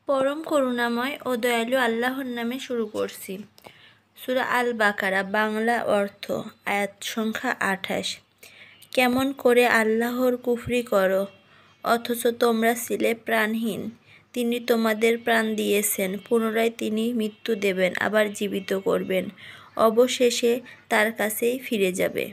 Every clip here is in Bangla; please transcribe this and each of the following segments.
পরম করুণাময় ও দয়ালু আল্লাহর নামে শুরু করছি। সূরা আল বাকারা, বাংলা অর্থ, আয়াত সংখ্যা 28। কেমন করে আল্লাহর কুফরি করো, অথচ তোমরা ছিলে প্রাণহীন। তিনি তোমাদের প্রাণ দিয়েছেন, পুনরায় তিনি মৃত্যু দেবেন, আবার জীবিত করবেন, অবশেষে তার কাছেই ফিরে যাবে।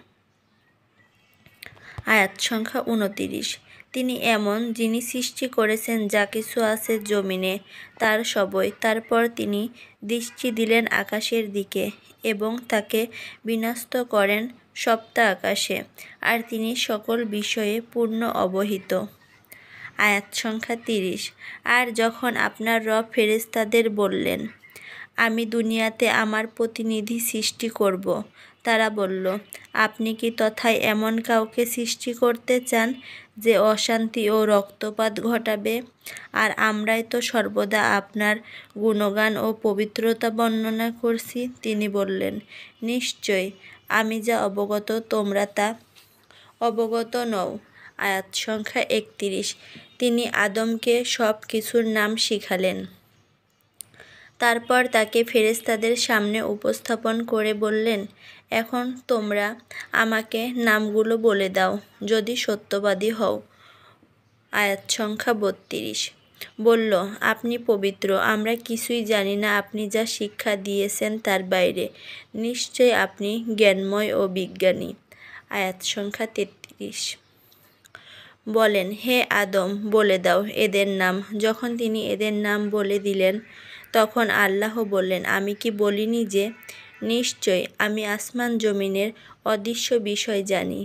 আয়াত সংখ্যা 29। তিনি এমন, যিনি সৃষ্টি করেছেন যা কিছু আছে জমিনে, তার সবই। তারপর তিনি দৃষ্টি দিলেন আকাশের দিকে এবং তাকে বিন্যস্ত করেন সপ্ত আকাশে, আর তিনি সকল বিষয়ে পূর্ণ অবহিত। আয়াত সংখ্যা 30। আর যখন আপনার রব ফেরেশতাদের বললেন, আমি দুনিয়াতে আমার প্রতিনিধি সৃষ্টি করব, তারা বলল, আপনি কি তথায় এমন কাউকে সৃষ্টি করতে চান যে অশান্তি ও রক্তপাত ঘটাবে? আর আমরাই তো সর্বদা আপনার গুণগান ও পবিত্রতা বর্ণনা করছি। তিনি বললেন, নিশ্চয় আমি যা অবগত তোমরা তা অবগত নও। আয়াত সংখ্যা 31। তিনি আদমকে সব কিছুর নাম শিখালেন। তারপর তাকে ফেরেশতাদের সামনে উপস্থাপন করে বললেন, এখন তোমরা আমাকে নামগুলো বলে দাও, যদি সত্যবাদী হও। আয়াত সংখ্যা 32। বলল, আপনি পবিত্র, আমরা কিছুই জানি না আপনি যা শিক্ষা দিয়েছেন তার বাইরে। নিশ্চয় আপনি জ্ঞানময় ও বিজ্ঞানী। আয়াত সংখ্যা 33। বলেন, হে আদম, বলে দাও এদের নাম। যখন তিনি এদের নাম বলে দিলেন, তখন আল্লাহ বললেন, আমি কি বলিনি যে, নিশ্চয় আমি আসমান জমিনের অদৃশ্য বিষয় জানি,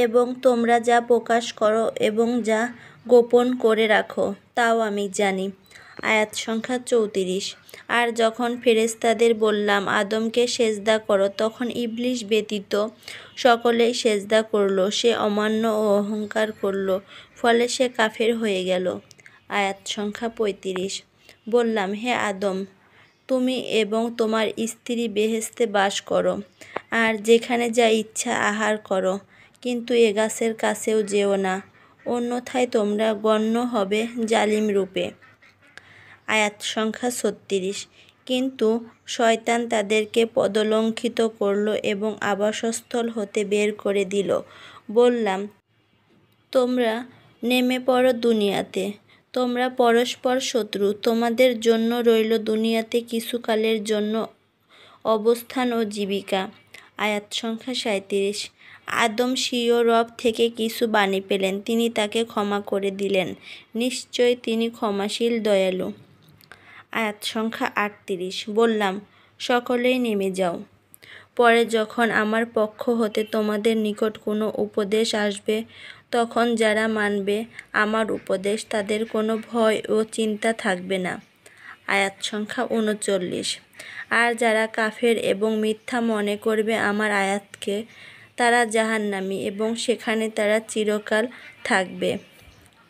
এবং তোমরা যা প্রকাশ করো এবং যা গোপন করে রাখো তাও আমি জানি। আয়াত সংখ্যা 34। আর যখন ফেরেশতাদের বললাম আদমকে সেজদা করো, তখন ইবলীস ব্যতীত সকলেই সেজদা করল। সে অমান্য ও অহংকার করল, ফলে সে কাফের হয়ে গেল। আয়াত সংখ্যা 35। বললাম, হে আদম, তুমি এবং তোমার স্ত্রী বেহেশতে বাস করো, আর যেখানে যা ইচ্ছা আহার করো, কিন্তু এ গাছের কাছেও যেও না, অন্যথায় তোমরা গণ্য হবে জালিম রূপে। আয়াত সংখ্যা 36। কিন্তু শয়তান তাদেরকে পদলঙ্ঘিত করল এবং আবাসস্থল হতে বের করে দিল। বললাম, তোমরা নেমে পড়ো দুনিয়াতে, তোমরা পরস্পর শত্রু, তোমাদের জন্য রইল দুনিয়াতে কিছুকালের জন্য অবস্থান ও জীবিকা। আয়াত সংখ্যা 37। আদম স্বীয় রব থেকে কিছু বাণী পেলেন, তিনি তাকে ক্ষমা করে দিলেন। নিশ্চয় তিনি ক্ষমাশীল, দয়ালু। আয়াত সংখ্যা 38। বললাম, সকলেই নেমে যাও। পরে যখন আমার পক্ষ হতে তোমাদের নিকট কোনো উপদেশ আসবে, তখন যারা মানবে আমার উপদেশ, তাদের কোনো ভয় ও চিন্তা থাকবে না। আয়াত সংখ্যা 39। আর যারা কাফের এবং মিথ্যা মনে করবে আমার আয়াতকে, তারা জাহান্নামী, এবং সেখানে তারা চিরকাল থাকবে।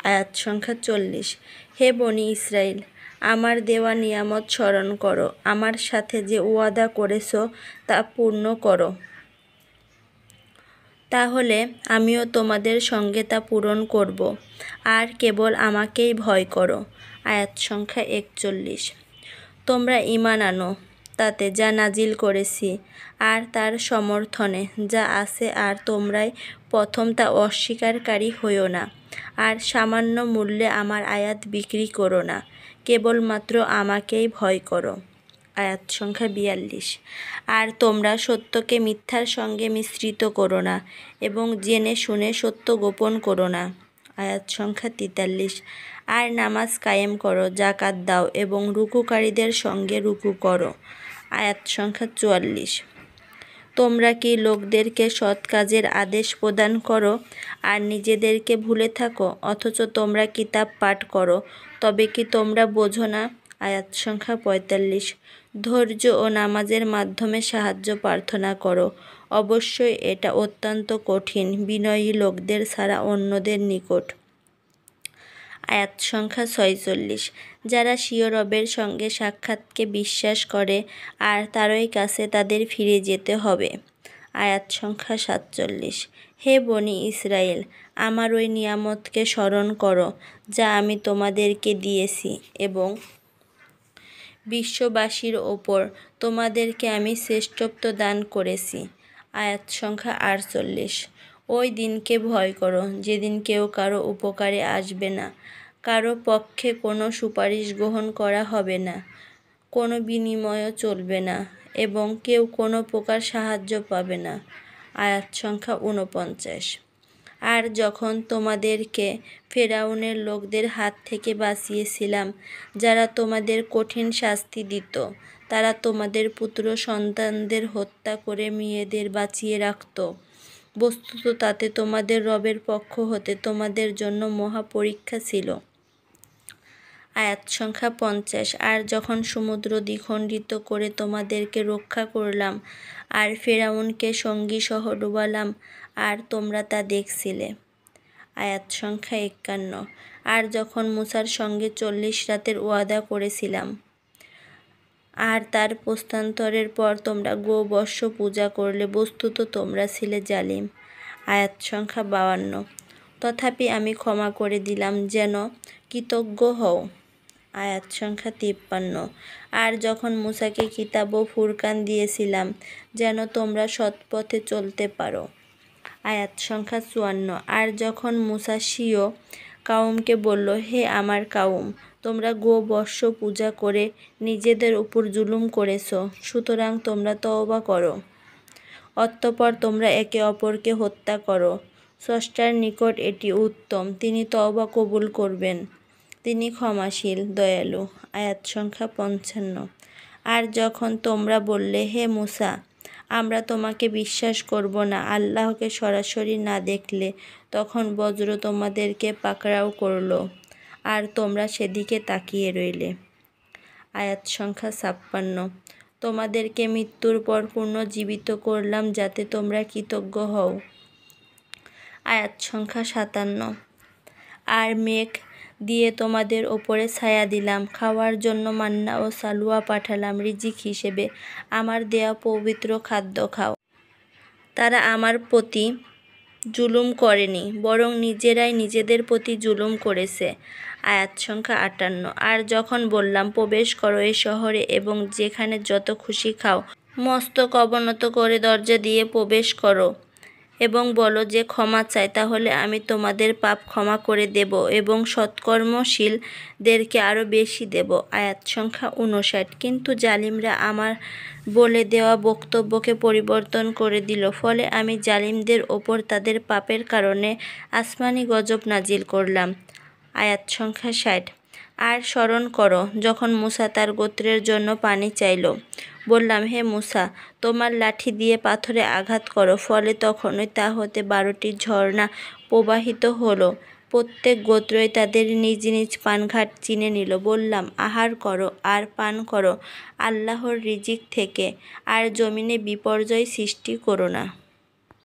আয়াত সংখ্যা 40। হে বনী ইসরাইল, আমার দেওয়া নিয়ামত স্মরণ করো, আমার সাথে যে ওয়াদা করেছ তা পূর্ণ করো, তাহলে আমিও তোমাদের সঙ্গে তা পূরণ করব, আর কেবল আমাকেই ভয় করো। আয়াত সংখ্যা 41। তোমরা ঈমান আনো তাতে যা নাজিল করেছি, আর তার সমর্থনে যা আছে, আর তোমরাই প্রথম তা অস্বীকারী হইও না। আর সামান্য মূল্যে আমার আয়াত বিক্রি করো না, কেবলমাত্র আমাকেই ভয় করো। আয়াত সংখ্যা 42। আর তোমরা সত্যকে মিথ্যার সঙ্গে মিশ্রিত করো না, এবং জেনে শুনে সত্য গোপন করো না। আয়াত সংখ্যা 43। আর নামাজ কায়েম করো, যাকাত দাও, এবং রুকুকারীদের সঙ্গে রুকু করো। আয়াত সংখ্যা 44। তোমরা কি লোকদেরকে সৎ কাজের আদেশ প্রদান করো, আর নিজেদেরকে ভুলে থাকো, অথচ তোমরা কিতাব পাঠ করো, তবে কি তোমরা বোঝো না? আয়াত সংখ্যা 45। ধৈর্য ও নামাজের মাধ্যমে সাহায্য প্রার্থনা করো, অবশ্যই এটা অত্যন্ত কঠিন বিনয়ী লোকদের ছাড়া অন্যদের নিকট। আয়াত সংখ্যা 46। যারা স্বীয় রবের সঙ্গে সাক্ষাৎকে বিশ্বাস করে, আর তারই কাছে তাদের ফিরে যেতে হবে। আয়াত সংখ্যা 47। হে বনী ইসরাইল, আমার ওই নিয়ামতকে স্মরণ করো যা আমি তোমাদেরকে দিয়েছি, এবং বিশ্ববাসীর ওপর তোমাদেরকে আমি শ্রেষ্ঠত্ব দান করেছি। আয়াত সংখ্যা 48। ওই দিনকে ভয় করো যেদিন কেউ কারো উপকারে আসবে না, কারো পক্ষে কোনো সুপারিশ গ্রহণ করা হবে না, কোনো বিনিময়ও চলবে না এবং কেউ কোনো প্রকার সাহায্য পাবে না। আয়াত সংখ্যা 49। আর যখন তোমাদেরকে ফেরাউনের লোকদের হাত থেকে বাঁচিয়েছিলাম, যারা তোমাদের কঠিন শাস্তি দিত, তারা তোমাদের পুত্র সন্তানদের হত্যা করে মেয়েদের বাঁচিয়ে রাখত, বস্তুত তাতে তোমাদের রবের পক্ষ হতে তোমাদের জন্য মহা পরীক্ষা ছিল। আয়াত সংখ্যা 50। আর যখন সমুদ্র দ্বিখণ্ডিত করে তোমাদেরকে রক্ষা করলাম আর ফেরাউনকে সঙ্গী সহ ডুবালাম আর তোমরা তা দেখছিলে। আয়াত সংখ্যা 51। আর যখন মুসার সঙ্গে 40 রাতের ওয়াদা করেছিলাম আর তার প্রস্থান্তরের পর তোমরা গোবর্ষ পূজা করলে, বস্তুত তোমরা ছিলে জালিম। আয়াত সংখ্যা 52। তথাপি আমি ক্ষমা করে দিলাম, যেন কৃতজ্ঞ হও। আয়াত সংখ্যা 53। আর যখন মুসাকে কিতাব ও ফুরকান দিয়েছিলাম, যেন তোমরা সৎপথে চলতে পারো। আয়াত সংখ্যা 54। আর যখন মুসা স্বীয় কাউমকে বলল, হে আমার কাউম, তোমরা গোবর্ষ পূজা করে নিজেদের উপর জুলুম করেছ, সুতরাং তোমরা তওবা করো। অতঃপর তোমরা একে অপরকে হত্যা করো। স্রষ্টার নিকট এটি উত্তম, তিনি তওবা কবুল করবেন, তিনি ক্ষমাশীল, দয়ালু। আয়াত সংখ্যা 55। আর যখন তোমরা বললে, হে মুসা, আমরা তোমাকে বিশ্বাস করব না আল্লাহকে সরাসরি না দেখলে, তখন বজ্র তোমাদেরকে পাকড়াও করল আর তোমরা সেদিকে তাকিয়ে রইলে। আয়াত সংখ্যা 56। তোমাদেরকে মৃত্যুর পর পুনর্জীবিত করলাম যাতে তোমরা কৃতজ্ঞ হও। আয়াত সংখ্যা 57। আর মেঘ দিয়ে তোমাদের ওপরে ছায়া দিলাম, খাওয়ার জন্য মান্না ও সালওয়া পাঠালাম রিজিক হিসেবে, আমার দেয়া পবিত্র খাদ্য খাও। তারা আমার প্রতি জুলুম করেনি, বরং নিজেরাই নিজেদের প্রতি জুলুম করেছে। আয়াত সংখ্যা 58। আর যখন বললাম, প্রবেশ করো এ শহরে এবং যেখানে যত খুশি খাও, মস্তক অবনত করে দরজা দিয়ে প্রবেশ করো এবং বলো যে ক্ষমা চাই, তাহলে আমি তোমাদের পাপ ক্ষমা করে দেব এবং সৎকর্মশীলদেরকে আরও বেশি দেব। আয়াত সংখ্যা 59। কিন্তু জালিমরা আমার বলে দেওয়া বক্তব্যকে পরিবর্তন করে দিল, ফলে আমি জালিমদের ওপর তাদের পাপের কারণে আসমানি গজব নাজিল করলাম। আয়াত সংখ্যা 60। আর স্মরণ করো যখন মুসা তার গোত্রের জন্য পানি চাইল, বললাম, হে মুসা, তোমার লাঠি দিয়ে পাথরে আঘাত করো, ফলে তখনই তা হতে 12টি ঝর্ণা প্রবাহিত হলো। প্রত্যেক গোত্রই তাদের নিজ নিজ পানঘাট চিনে নিল। বললাম, আহার করো আর পান করো আল্লাহর রিজিক থেকে, আর জমিনে বিপর্যয় সৃষ্টি করো না।